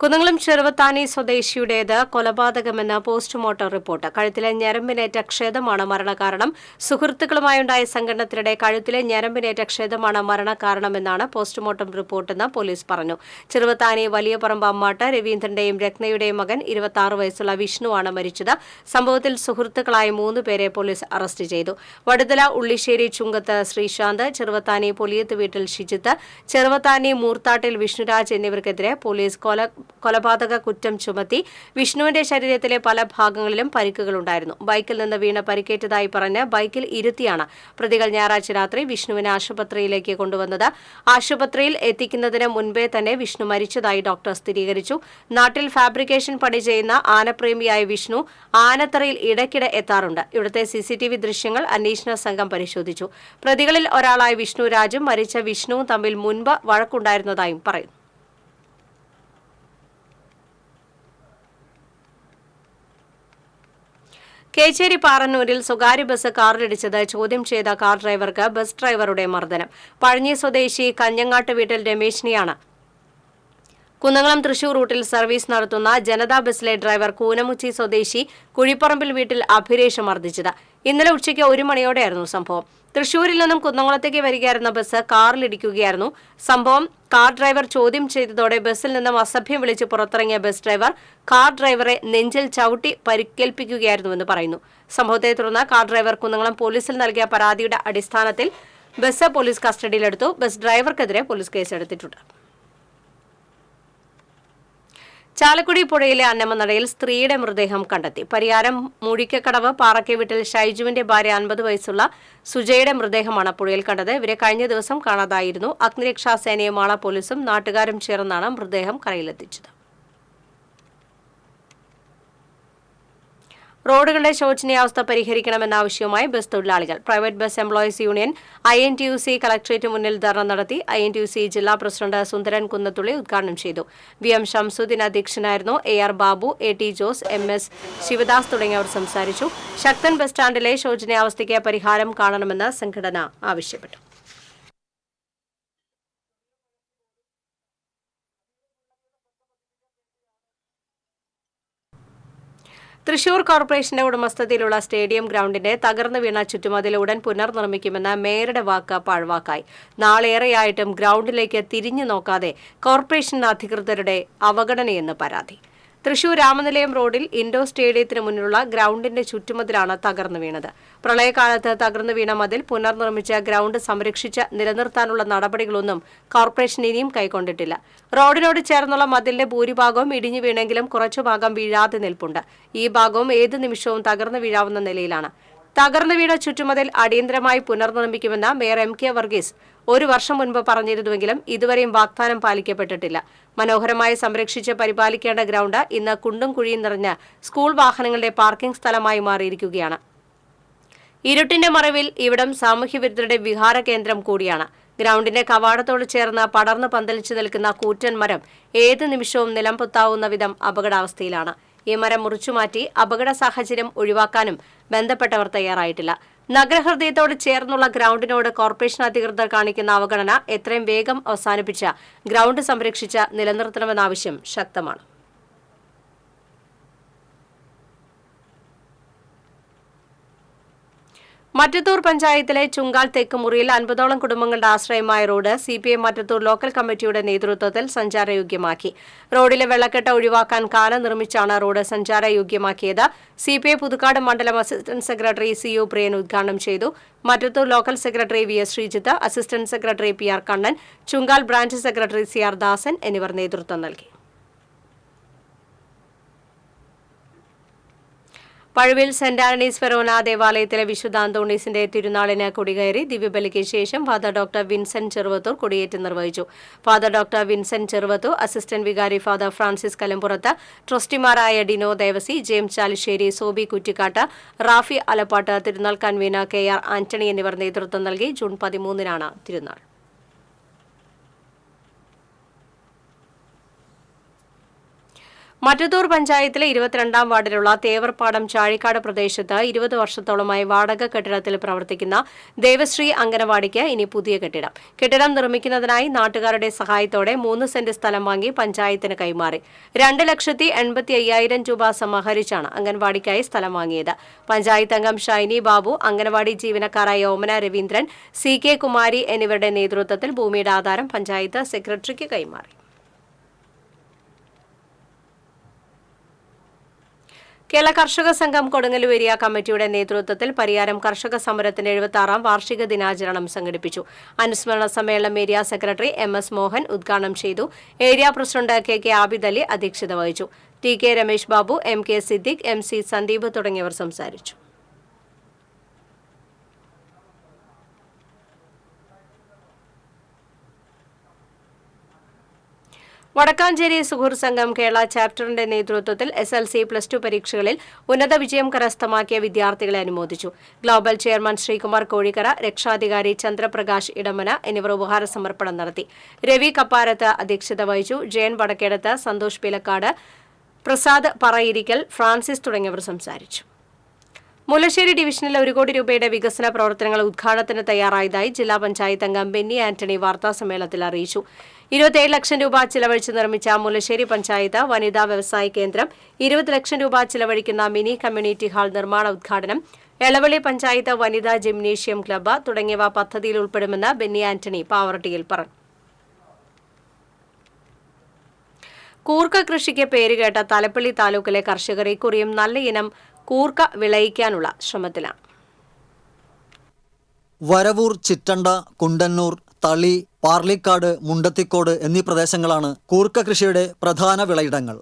കുന്നംകുളം ചെറുവത്താനി സ്വദേശിയുടേത് കൊലപാതകമെന്ന പോസ്റ്റ്മോർട്ടം റിപ്പോർട്ട്. കഴുത്തിലെ ഞരമ്പിനേറ്റ ക്ഷതമാണ് മരണകാരണം. സുഹൃത്തുക്കളുമായുണ്ടായ സംഘടനത്തിനിടെ കഴുത്തിലെ ഞരമ്പിനേറ്റ ക്ഷതമാണ് മരണകാരണമെന്നാണ് പോസ്റ്റ്മോർട്ടം റിപ്പോർട്ടെന്ന് പോലീസ് പറഞ്ഞു. ചെറുവത്താനി വലിയ പറമ്പ് അമ്മാട്ട് രവീന്ദ്രന്റെയും രത്നയുടെയും മകൻ 26 വയസ്സുള്ള വിഷ്ണുവാണ് മരിച്ചത്. സംഭവത്തിൽ സുഹൃത്തുക്കളായ 3 പേരെ പോലീസ് അറസ്റ്റ് ചെയ്തു. വടുതല ഉള്ളിശ്ശേരി ചുങ്കത്ത് ശ്രീശാന്ത്, ചെറുവത്താനി പൊലിയത്ത് വീട്ടിൽ ഷിജിത്ത്, ചെറുവത്താനി മൂർത്താട്ടിൽ വിഷ്ണുരാജ് എന്നിവർക്കെതിരെ പോലീസ് കൊലപാതക കുറ്റം ചുമത്തി. വിഷ്ണുവിന്റെ ശരീരത്തിലെ പല ഭാഗങ്ങളിലും പരിക്കുകളുണ്ടായിരുന്നു. ബൈക്കിൽ നിന്ന് വീണ് പരിക്കേറ്റതായി പറഞ്ഞ് ബൈക്കിൽ ഇരുത്തിയാണ് പ്രതികൾ ഞായറാഴ്ച രാത്രി വിഷ്ണുവിനെ ആശുപത്രിയിലേക്ക് കൊണ്ടുവന്നത്. ആശുപത്രിയിൽ എത്തിക്കുന്നതിന് മുൻപേ തന്നെ വിഷ്ണു മരിച്ചതായി ഡോക്ടർ സ്ഥിരീകരിച്ചു. നാട്ടിൽ ഫാബ്രിക്കേഷൻ പണി ചെയ്യുന്ന ആനപ്രേമിയായ വിഷ്ണു ആനത്തറയിൽ ഇടയ്ക്കിടെ എത്താറുണ്ട്. ഇവിടുത്തെ CCTV ദൃശ്യങ്ങൾ അന്വേഷണ സംഘം പരിശോധിച്ചു. പ്രതികളിൽ ഒരാളായ വിഷ്ണുരാജും മരിച്ച വിഷ്ണുവും തമ്മിൽ മുൻപ് വഴക്കുണ്ടായിരുന്നതായും പറയുന്നു. കേച്ചേരി പാറന്നൂരിൽ സ്വകാര്യ ബസ് കാറിലിടിച്ചത് ചോദ്യം ചെയ്ത കാർ ഡ്രൈവർക്ക് ബസ് ഡ്രൈവറുടെ മർദ്ദനം. പഴഞ്ഞി സ്വദേശി കഞ്ഞങ്ങാട്ട് വീട്ടിൽ രമേശിനെയാണ് കുന്നംകുളം തൃശൂർ റൂട്ടിൽ സർവീസ് നടത്തുന്ന ജനതാ ബസ്സിലെ ഡ്രൈവർ കൂനമുച്ചി സ്വദേശി കുഴിപ്പറമ്പിൽ വീട്ടിൽ അഭിരേഷ് മർദ്ദിച്ചത്. ഇന്നലെ ഉച്ചയ്ക്ക് 1 മണിയോടെയായിരുന്നു സംഭവം. തൃശൂരിൽ നിന്നും കുന്നംകുളത്തേക്ക് വരികയായിരുന്ന ബസ് കാറിലിടിക്കുകയായിരുന്നു. സംഭവം കാർ ഡ്രൈവർ ചോദ്യം ചെയ്തതോടെ ബസ്സിൽ നിന്നും അസഭ്യം വിളിച്ച് പുറത്തിറങ്ങിയ ബസ് ഡ്രൈവർ കാർ ഡ്രൈവറെ നെഞ്ചിൽ ചവിട്ടി പരിക്കേൽപ്പിക്കുകയായിരുന്നുവെന്ന് പറയുന്നു. സംഭവത്തെ തുടർന്ന് കാർ ഡ്രൈവർ കുന്നംകുളം പോലീസിൽ നൽകിയ പരാതിയുടെ അടിസ്ഥാനത്തിൽ ബസ് പോലീസ് കസ്റ്റഡിയിലെടുത്തു. ബസ് ഡ്രൈവർക്കെതിരെ പോലീസ് കേസെടുത്തിട്ടുണ്ട്. ചാലക്കുടി പുഴയിലെ അന്നമനടയിൽ സ്ത്രീയുടെ മൃതദേഹം കണ്ടെത്തി. പരിയാരം മൂഴിക്കക്കടവ് പാറക്കെ വീട്ടിൽ ഷൈജുവിന്റെ ഭാര്യ 50 വയസ്സുള്ള സുജയുടെ മൃതദേഹമാണ് പുഴയിൽ കണ്ടത്. ഇവരെ കഴിഞ്ഞ ദിവസം കാണാതായിരുന്നു. അഗ്നിരക്ഷാസേനയും മാള പോലീസും നാട്ടുകാരും ചേർന്നാണ് മൃതദേഹം കരയിലെത്തിച്ചത്. റോഡുകളുടെ ശോചനീയാവസ്ഥ പരിഹരിക്കണമെന്ന ആവശ്യവുമായി ബസ് തൊഴിലാളികൾ. Private bus employees union INTUC collectorate മുന്നിൽ ധർണ നടത്തി. INTUC ജില്ലാ പ്രസിഡന്റ് സുന്ദരൻ കുന്നത്തുള്ളി ഉദ്ഘാടനം ചെയ്തു. VM ഷംസുദ്ദീൻ അധ്യക്ഷനായിരുന്നു. AR Babu, AT Jose, MS Sivadas തുടങ്ങിയവർ സംസാരിച്ചു. ശക്തൻ ബസ് സ്റ്റാൻഡിലെ ശോചനീയാവസ്ഥയ്ക്ക് പരിഹാരം കാണണമെന്ന് സംഘടന ആവശ്യപ്പെട്ടു. തൃശൂർ കോർപ്പറേഷന്റെ ഉടമസ്ഥതയിലുള്ള സ്റ്റേഡിയം ഗ്രൗണ്ടിന്റെ തകർന്നു വീണ ചുറ്റുമതിൽ ഉടൻ പുനർനിർമ്മിക്കുമെന്ന് മേയറുടെ വാക്ക് പാഴ്വാക്കായി. നാളേറെയായിട്ടും ഗ്രൗണ്ടിലേക്ക് തിരിഞ്ഞു നോക്കാതെ കോർപ്പറേഷൻ അധികൃതരുടെ അവഗണനയെന്ന് പരാതി. തൃശൂർ രാമനിലയം റോഡിൽ ഇൻഡോർ സ്റ്റേഡിയത്തിന് മുന്നിലുള്ള ഗ്രൗണ്ടിന്റെ ചുറ്റുമതിലാണ് തകർന്നു വീണത്. പ്രളയകാലത്ത് തകർന്നു വീണ മതിൽ പുനർനിർമ്മിച്ച ഗ്രൗണ്ട് സംരക്ഷിച്ച് നിലനിർത്താനുള്ള നടപടികളൊന്നും കോർപ്പറേഷൻ ഇനിയും കൈക്കൊണ്ടിട്ടില്ല. റോഡിനോട് ചേർന്നുള്ള മതിലിന്റെ ഭൂരിഭാഗവും ഇടിഞ്ഞു വീണെങ്കിലും കുറച്ചു ഭാഗം വീഴാതെ നിൽപ്പുണ്ട്. ഈ ഭാഗവും ഏത് നിമിഷവും തകർന്നു വീഴാവുന്ന നിലയിലാണ്. തകർന്നു വീണ ചുറ്റുമതിൽ അടിയന്തരമായി പുനർനിർമ്മിക്കുമെന്ന് മേയർ MK വർഗീസ് 1 വർഷം മുൻപ് പറഞ്ഞിരുന്നുവെങ്കിലും ഇതുവരെയും വാഗ്ദാനം പാലിക്കപ്പെട്ടിട്ടില്ല. മനോഹരമായി സംരക്ഷിച്ച് പരിപാലിക്കേണ്ട ഗ്രൗണ്ട് ഇന്ന് കുണ്ടും കുഴിയും നിറഞ്ഞ സ്കൂൾ വാഹനങ്ങളുടെ പാർക്കിംഗ് സ്ഥലമായി മാറിയിരിക്കുകയാണ്. ഇരുട്ടിന്റെ മറവിൽ ഇവിടം സാമൂഹ്യവിരുദ്ധരുടെ വിഹാര കേന്ദ്രം കൂടിയാണ്. ഗ്രൗണ്ടിന്റെ കവാടത്തോട് ചേർന്ന് പടർന്നു പന്തലിച്ചു നിൽക്കുന്ന കൂറ്റൻ മരം ഏത് നിമിഷവും നിലംപൊത്താവുന്ന വിധം അപകടാവസ്ഥയിലാണ്. ഈ മരം മുറിച്ചുമാറ്റി അപകട സാഹചര്യം ഒഴിവാക്കാനും ബന്ധപ്പെട്ടവർ തയ്യാറായിട്ടില്ല. നഗരഹൃദയത്തോട് ചേർന്നുള്ള ഗ്രൗണ്ടിനോട് കോർപ്പറേഷൻ അധികൃതർ കാണിക്കുന്ന അവഗണന എത്രയും വേഗം അവസാനിപ്പിച്ച ഗ്രൗണ്ട് സംരക്ഷിച്ച് നിലനിർത്തണമെന്ന ആവശ്യം ശക്തമാണ്. മറ്റത്തൂർ പഞ്ചായത്തിലെ ചുങ്കാൽ തെക്കുമുറിയിൽ 50ഓളം കുടുംബങ്ങളുടെ ആശ്രയമായ റോഡ് CPM മറ്റത്തൂർ ലോക്കൽ കമ്മിറ്റിയുടെ നേതൃത്വത്തിൽ സഞ്ചാരയോഗ്യമാക്കി. റോഡിലെ വെള്ളക്കെട്ട് ഒഴിവാക്കാൻ കാന നിർമ്മിച്ചാണ് റോഡ് സഞ്ചാരയോഗ്യമാക്കിയത്. CPI പുതുക്കാട് മണ്ഡലം അസിസ്റ്റന്റ് സെക്രട്ടറി CU പ്രിയൻ ഉദ്ഘാടനം ചെയ്തു. Mattathur local secretary VS Sreejith, assistant secretary PR Kannan, Chungal branch secretary CR Dasan എന്നിവർ നേതൃത്വം നൽകി. പഴുവിൽ സെന്റ് ആന്റണീസ് ഫെറോന ദേവാലയത്തിലെ വിശുദ്ധ അന്തോണീസിന്റെ തിരുനാളിന് കൊടികയറി. ദിവ്യബലിക്ക് ശേഷം ഫാദർ ഡോക്ടർ വിൻസെന്റ് ചെറുവത്തൂർ കൊടിയേറ്റ് നിർവഹിച്ചു. Father doctor Vincent Cheruvathur, assistant വികാരി ഫാദർ ഫ്രാൻസിസ് കലമ്പുറത്ത്, ട്രസ്റ്റിമാരായ ഡിനോ ദേവസി, ജെയിംസ് ചാലിശ്ശേരി, സോബി കുറ്റിക്കാട്ട്, റാഫി അലപ്പാട്ട്, തിരുനാൾ കൺവീനർ KR ആന്റണി എന്നിവർ നേതൃത്വം നൽകി. ജൂൺ 13-നാണ് തിരുനാൾ. മറ്റത്തൂർ പഞ്ചായത്തിലെ 22-ാം വാർഡിലുള്ള തേവർപ്പാടം ചാഴിക്കാട് പ്രദേശത്ത് 20 വർഷത്തോളമായി വാടക കെട്ടിടത്തിൽ പ്രവർത്തിക്കുന്ന ദേവശ്രീ അംഗനവാടിക്ക് ഇനി പുതിയ കെട്ടിടം. കെട്ടിടം നിർമ്മിക്കുന്നതിനായി നാട്ടുകാരുടെ സഹായത്തോടെ 3 സെന്റ് സ്ഥലം വാങ്ങി പഞ്ചായത്തിന് കൈമാറി. 2,85,000 രൂപ സമാഹരിച്ചാണ് അംഗൻവാടിക്കായി സ്ഥലം വാങ്ങിയത്. പഞ്ചായത്ത് അംഗം ഷൈനി ബാബു, അംഗനവാടി ജീവനക്കാരായ ഓമന രവീന്ദ്രൻ, CK കുമാരി എന്നിവരുടെ നേതൃത്വത്തിൽ ഭൂമിയുടെ ആധാരം പഞ്ചായത്ത് സെക്രട്ടറിക്ക് കൈമാറി. കേരള കർഷക സംഘം കൊടുങ്ങല്ലൂർ ഏരിയ കമ്മിറ്റിയുടെ നേതൃത്വത്തിൽ പരിയാരം കർഷക സമരത്തിന്റെ 76-ാം വാർഷിക ദിനാചരണം സംഘടിപ്പിച്ചു. അനുസ്മരണ സമ്മേളനം ഏരിയ സെക്രട്ടറി MS മോഹൻ ഉദ്ഘാടനം ചെയ്തു. Area president KK Abid Ali അധ്യക്ഷത വഹിച്ചു. TK Ramesh Babu, MK Siddique, MC Sandeep തുടങ്ങിയവർ സംസാരിച്ചു. വടക്കാഞ്ചേരി സുഹൃത്ത് സംഘം കേരള ചാപ്റ്ററിന്റെ നേതൃത്വത്തിൽ SLC+2 പരീക്ഷകളിൽ ഉന്നത വിജയം കരസ്ഥമാക്കിയ വിദ്യാർത്ഥികളെ അനുമോദിച്ചു. ഗ്ലോബൽ ചെയർമാൻ ശ്രീകുമാർ കോഴിക്കര, രക്ഷാധികാരി ചന്ദ്രപ്രകാശ് ഇടമന എന്നിവർ ഉപഹാര സമർപ്പണം നടത്തി. രവി കപ്പാരത്ത് അധ്യക്ഷത വഹിച്ചു. ജയൻ വടക്കേടത്ത്, സന്തോഷ് പിലക്കാട്, പ്രസാദ് പറയിരിക്കൽ, ഫ്രാൻസിസ് തുടങ്ങിയവർ സംസാരിച്ചു. മുല്ലശ്ശേരി ഡിവിഷനിൽ 1 കോടി രൂപയുടെ വികസന പ്രവർത്തനങ്ങൾ ഉദ്ഘാടനത്തിന് തയ്യാറായതായി ജില്ലാ പഞ്ചായത്ത് അംഗം ബെന്നി ആന്റണി വാർത്താസമ്മേളനത്തിൽ അറിയിച്ചു. 27 ലക്ഷം രൂപ ചിലവഴിച്ച് നിർമ്മിച്ച മുല്ലശ്ശേരി പഞ്ചായത്ത് വനിതാ വ്യവസായ കേന്ദ്രം, 20 ലക്ഷം രൂപ ചിലവഴിക്കുന്ന മിനി കമ്മ്യൂണിറ്റി ഹാൾ നിർമ്മാണ ഉദ്ഘാടനം, എളവള്ളി പഞ്ചായത്ത് വനിതാ ജിംനേഷ്യം ക്ലബ്ബ് തുടങ്ങിയവ പദ്ധതിയിൽ ഉൾപ്പെടുമെന്ന് ബെന്നി ആന്റണി പാവർട്ടിയിൽ പറഞ്ഞു. കൂർക്ക കൃഷിക്ക് പേരുകേട്ട തലപ്പള്ളി താലൂക്കിലെ കർഷകർ ഇക്കുറിയും നല്ല ഇനം കൂർക്ക വിളയിക്കാനുള്ള ശ്രമത്തിലാണ്. വരവൂർ, ചിറ്റണ്ട, കുണ്ടന്നൂർ, തളി, പാർലിക്കാട്, മുണ്ടത്തിക്കോട് എന്നീ പ്രദേശങ്ങളാണ് കൂർക്ക കൃഷിയുടെ പ്രധാന വിളയിടങ്ങൾ.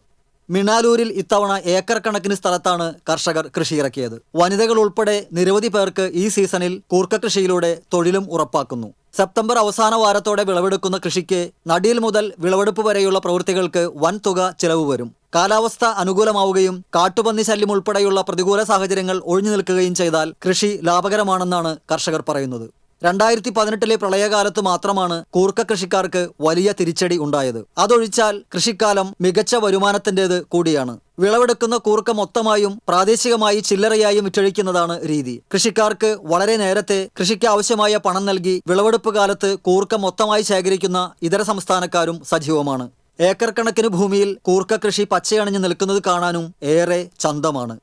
മിണാലൂരിൽ ഇത്തവണ ഏക്കർ കണക്കിന് സ്ഥലത്താണ് കർഷകർ കൃഷിയിറക്കിയത്. വനിതകൾ ഉൾപ്പെടെ നിരവധി പേർക്ക് ഈ സീസണിൽ കൂർക്ക കൃഷിയിലൂടെ തൊഴിലും ഉറപ്പാക്കുന്നു. സെപ്റ്റംബർ അവസാന വാരത്തോടെ വിളവെടുക്കുന്ന കൃഷിക്ക് നടിയിൽ മുതൽ വിളവെടുപ്പ് വരെയുള്ള പ്രവൃത്തികൾക്ക് വൻ തുക ചിലവ് വരും. കാലാവസ്ഥ അനുകൂലമാവുകയും കാട്ടുപന്നി ശല്യം ഉൾപ്പെടെയുള്ള പ്രതികൂല സാഹചര്യങ്ങൾ ഒഴിഞ്ഞു നിൽക്കുകയും ചെയ്താൽ കൃഷി ലാഭകരമാണെന്നാണ് കർഷകർ പറയുന്നത്. 2018 പ്രളയകാലത്ത് മാത്രമാണ് കൂർക്ക കൃഷിക്കാർക്ക് വലിയ തിരിച്ചടി ഉണ്ടായത്. അതൊഴിച്ചാൽ കൃഷിക്കാലം മികച്ച വരുമാനത്തിൻ്റേത് കൂടിയാണ്. വിളവെടുക്കുന്ന കൂർക്ക മൊത്തമായും പ്രാദേശികമായി ചില്ലറയായും വിറ്റഴിക്കുന്നതാണ് രീതി. കൃഷിക്കാർക്ക് വളരെ നേരത്തെ കൃഷിക്ക് ആവശ്യമായ പണം നൽകി വിളവെടുപ്പ് കാലത്ത് കൂർക്ക മൊത്തമായി ശേഖരിക്കുന്ന ഇതര സംസ്ഥാനക്കാരും സജീവമാണ്. ഏക്കർ കണക്കിന് ഭൂമിയിൽ കൂർക്ക കൃഷി പച്ചയണിഞ്ഞു നിൽക്കുന്നത് കാണാനും ഏറെ ചന്തമാണ്.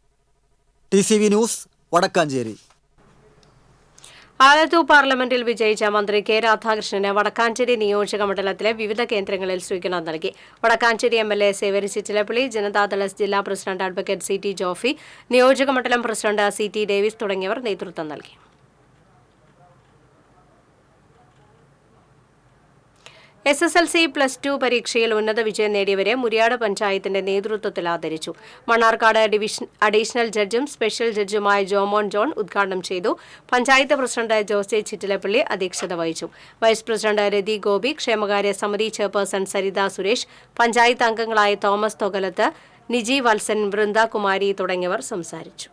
TCV news, Vadakkanchery. ആലത്തൂർ പാർലമെന്റിൽ വിജയിച്ച മന്ത്രി കെ രാധാകൃഷ്ണന് വടക്കാഞ്ചേരി നിയോജക മണ്ഡലത്തിലെ വിവിധ കേന്ദ്രങ്ങളിൽ സ്വീകരണം നൽകി. വടക്കാഞ്ചേരി MLA സേവരി ചിറ്റിലപ്പള്ളി, ജനതാദൾ ജില്ലാ പ്രസിഡന്റ് അഡ്വക്കേറ്റ് CT ജോഫി, നിയോജക മണ്ഡലം പ്രസിഡന്റ് CT ഡേവിസ് തുടങ്ങിയവർ നേതൃത്വം നൽകി. SSLC+2 പരീക്ഷയിൽ ഉന്നത വിജയം നേടിയവരെ മുരിയാട് പഞ്ചായത്തിന്റെ നേതൃത്വത്തിൽ ആദരിച്ചു. മണ്ണാർക്കാട് അഡീഷണൽ ജഡ്ജും സ്പെഷ്യൽ ജഡ്ജുമായ ജോമോൻ ജോൺ ഉദ്ഘാടനം ചെയ്തു. പഞ്ചായത്ത് പ്രസിഡന്റ് ജോസെ ചിറ്റിലപ്പള്ളി അധ്യക്ഷത വഹിച്ചു. വൈസ് പ്രസിഡന്റ് രതി ഗോപി, ക്ഷേമകാര്യ സമിതി ചെയർപേഴ്സൺ സരിത സുരേഷ്, പഞ്ചായത്ത് അംഗങ്ങളായ തോമസ് തൊകലത്ത്, നിജി വത്സൻ, വൃന്ദ കുമാരി തുടങ്ങിയവർ സംസാരിച്ചു.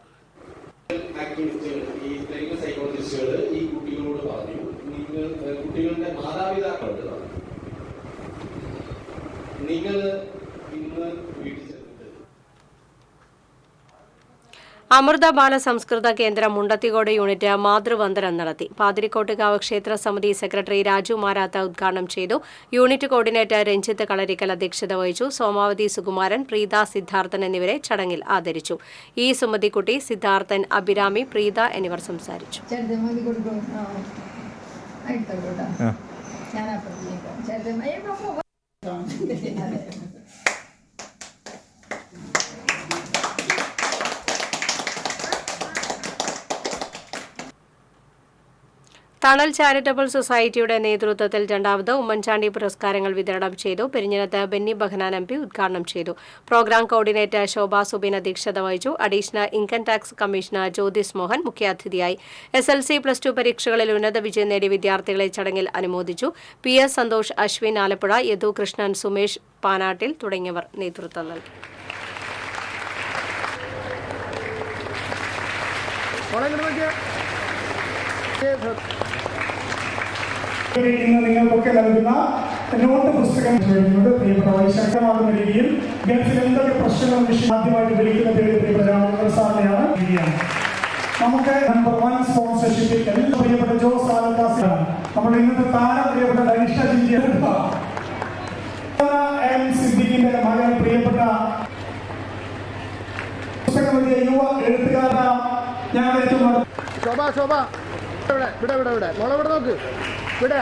അമൃത ബാല സംസ്കൃത കേന്ദ്രം മുണ്ടത്തിക്കോട് യൂണിറ്റ് മാതൃവന്ദനം നടത്തി. പാതിരിക്കോട്ടുകാവ് ക്ഷേത്ര സമിതി സെക്രട്ടറി രാജു മാരാത്ത ഉദ്ഘാടനം ചെയ്തു. യൂണിറ്റ് കോർഡിനേറ്റർ രഞ്ജിത്ത് കളരിക്കൽ അധ്യക്ഷത വഹിച്ചു. സോമാവതി സുകുമാരൻ, പ്രീത സിദ്ധാർത്ഥൻ എന്നിവരെ ചടങ്ങിൽ ആദരിച്ചു. ഈ സുമതിക്കുട്ടി, സിദ്ധാർത്ഥൻ, അഭിരാമി, പ്രീത എന്നിവർ സംസാരിച്ചു. തണൽ ചാരിറ്റബിൾ സൊസൈറ്റിയുടെ നേതൃത്വത്തിൽ രണ്ടാമത് ഉമ്മൻചാണ്ടി പുരസ്കാരങ്ങൾ വിതരണം ചെയ്തു. പെരിഞ്ഞനത്ത് ബെന്നി ബഹനാൻ MP ഉദ്ഘാടനം ചെയ്തു. പ്രോഗ്രാം കോർഡിനേറ്റർ ശോഭ സുബിൻ അധ്യക്ഷത വഹിച്ചു. Additional income tax commissioner Jyothis Mohan മുഖ്യാതിഥിയായി. SLC+2 പരീക്ഷകളിൽ ഉന്നത വിജയം നേടിയ വിദ്യാർത്ഥികളെ ചടങ്ങിൽ അനുമോദിച്ചു. PS സന്തോഷ്, അശ്വിൻ ആലപ്പുഴ, യദു കൃഷ്ണൻ, സുമേഷ് പാനാട്ടിൽ തുടങ്ങിയവർ നേതൃത്വം നൽകി. നിങ്ങൾക്കൊക്കെ നൽകുന്ന നോട്ട് പുസ്തകം പ്രിയപ്പെട്ട ശക്തമാകുന്ന രീതിയിൽ ഗൾഫിൽ എന്തൊക്കെ പ്രശ്നങ്ങളും ആദ്യമായിട്ട് വിളിക്കുന്ന പേര് പ്രിയപ്പെട്ട രാമചന്ദ്രൻ സാറിനെയാണ്. നമുക്ക് നമ്പർ 1 സ്പോൺസർഷിപ്പിൽ എല്ലാ പ്രിയപ്പെട്ട ജോസ് ആലക്കാസിലാണ്. നമ്മുടെ ഇന്നത്തെ താരം പ്രിയപ്പെട്ട ധനിഷ്ഠ സിദ്ദിഖിന്റെ മകൻ പ്രിയപ്പെട്ട പുസ്തകം വലിയ യുവ എഴുത്തുകാരന ഞങ്ങളുടെ ഏറ്റവും ശോഭ ഇവിടെ മോളെ നോക്ക് ഇവിടെ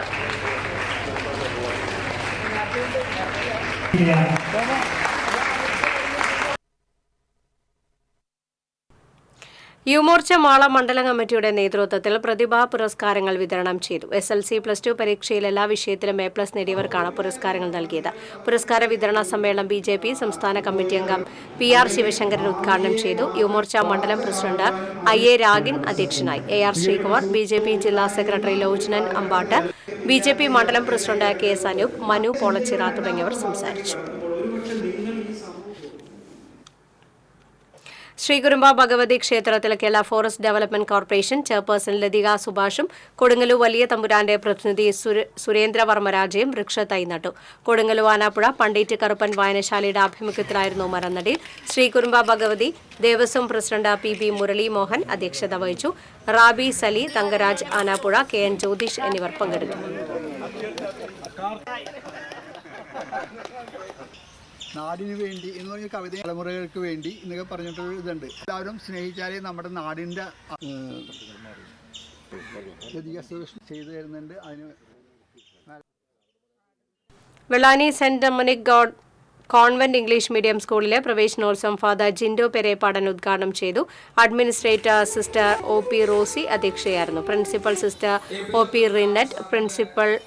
യുവമോർച്ച മാള മണ്ഡലം കമ്മിറ്റിയുടെ നേതൃത്വത്തിൽ പ്രതിഭാ പുരസ്കാരങ്ങൾ വിതരണം ചെയ്തു. SLC+2 പരീക്ഷയിൽ എല്ലാ വിഷയത്തിലും A+ നേടിയവർക്കാണ് പുരസ്കാരങ്ങൾ നൽകിയത്. പുരസ്കാര വിതരണ സമ്മേളനം BJP സംസ്ഥാന കമ്മിറ്റി അംഗം PR ശിവശങ്കരൻ ഉദ്ഘാടനം ചെയ്തു. യുവമോർച്ച മണ്ഡലം പ്രസിഡന്റ് IA രാഗിൻ അധ്യക്ഷനായി. AR ശ്രീകുമാർ, BJP ജില്ലാ സെക്രട്ടറി ലോചനൻ അമ്പാട്ട്, BJP മണ്ഡലം പ്രസിഡന്റ് KS അനൂപ്, മനു പോളച്ചിറ തുടങ്ങിയവർ സംസാരിച്ചു. ശ്രീകുരുമ്പ ഭഗവതി ക്ഷേത്രത്തിൽ Kerala forest development corporation chairperson Latika സുഭാഷും കൊടുങ്ങല്ലു വലിയ തമ്പുരാന്റെ പ്രതിനിധി സുരേന്ദ്രവർമ്മരാജയും വൃക്ഷത്തൈ നട്ടു. കൊടുങ്ങല്ലു ആനാപ്പുഴ പണ്ഡിറ്റ് കറുപ്പൻ വായനശാലയുടെ ആഭിമുഖ്യത്തിലായിരുന്നു മരനടി. ശ്രീകുരുമ്പ ഭഗവതി ദേവസ്വം പ്രസിഡന്റ് PB മുരളി മോഹൻ അധ്യക്ഷത വഹിച്ചു. റാബി സലി, തങ്കരാജ് ആനാപ്പുഴ, KN ജ്യോതിഷ് എന്നിവർ പങ്കെടുത്തു. നാടിന് വേണ്ടി എന്ന് പറഞ്ഞ കവിത തലമുറകൾക്ക് വേണ്ടി എന്നൊക്കെ പറഞ്ഞിട്ടൊരു ഇതുണ്ട്. എല്ലാവരും സ്നേഹിച്ചാലേ നമ്മുടെ നാടിൻ്റെ ചെയ്തു തരുന്നുണ്ട്. അതിന് Vellani saint Dominic convent English medium സ്കൂളിലെ പ്രവേശനോത്സവം ഫാദർ ജിൻഡോ പെരേപ്പാടൻ ഉദ്ഘാടനം ചെയ്തു. അഡ്മിനിസ്ട്രേറ്റർ സിസ്റ്റർ OP റോസി അധ്യക്ഷയായിരുന്നു. Principal sister OP Rinnet,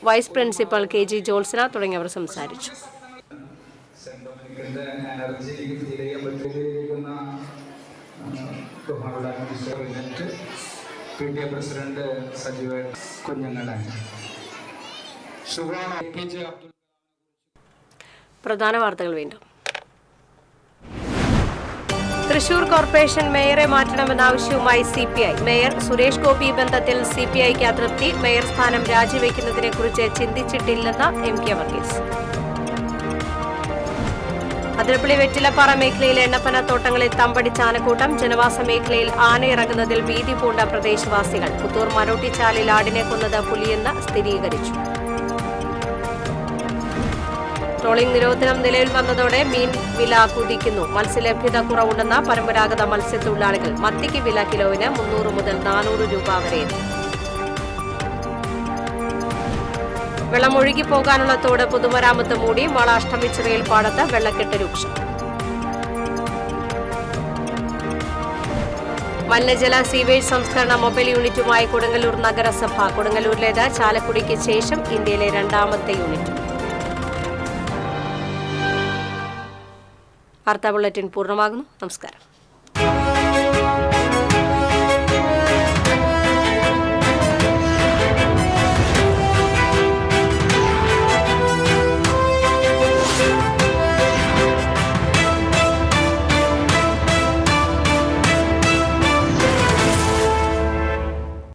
vice principal KG Jolsana തുടങ്ങിയവർ സംസാരിച്ചു. പ്രസിഡന്റ് സജീവ കുഞ്ഞുങ്ങളെ പ്രധാന വാർത്തകൾ വീണ്ടും. തൃശൂർ കോർപ്പറേഷൻ മേയറെ മാറ്റണമെന്ന ആവശ്യവുമായി CPI. മേയർ സുരേഷ് ഗോപി ബന്ധത്തിൽ CPIക്ക് അതൃപ്തി. മേയർ സ്ഥാനം രാജിവെക്കുന്നതിനെക്കുറിച്ച് ചിന്തിച്ചിട്ടില്ലെന്ന് MK വർഗീസ്. അതിരപ്പള്ളി വെറ്റിലപ്പാറ മേഖലയിലെ എണ്ണപ്പനത്തോട്ടങ്ങളിൽ തമ്പടിച്ച ആനക്കൂട്ടം. ജനവാസ മേഖലയിൽ ആനയിറങ്ങുന്നതിൽ ഭീതി പൂണ്ട പ്രദേശവാസികൾ. പുത്തൂർ മരോട്ടിച്ചാലിൽ ആടിനെ കൊന്നത് പുലിയെന്ന് സ്ഥിരീകരിച്ചു. ട്രോളിംഗ് നിരോധനം നിലവിൽ വന്നതോടെ മീൻ വില കുതിക്കുന്നു. മത്സ്യലഭ്യത കുറവുണ്ടെന്ന പരമ്പരാഗത മത്സ്യത്തൊഴിലാളികൾ. മത്തിക്ക് വില കിലോവിന് 300 മുതൽ 400 രൂപ വരെ. വെള്ളം ഒഴുകിപ്പോകാനുള്ള തോട് പൊതുമരാമത്ത് മൂടി. വള അഷ്ടമിച്ചിറയിൽ പാടത്ത് വെള്ളക്കെട്ട് രൂക്ഷം. മലിനജല സീവേജ് സംസ്കരണ മൊബൈൽ യൂണിറ്റുമായി കൊടുങ്ങല്ലൂർ നഗരസഭ. കൊടുങ്ങല്ലൂരിലേത് ചാലക്കുടിക്ക് ശേഷം ഇന്ത്യയിലെ 2ാമത്തെ യൂണിറ്റ്. വാർത്താ ബുള്ളറ്റിൻ പൂർണ്ണമാകുന്നു. നമസ്കാരം.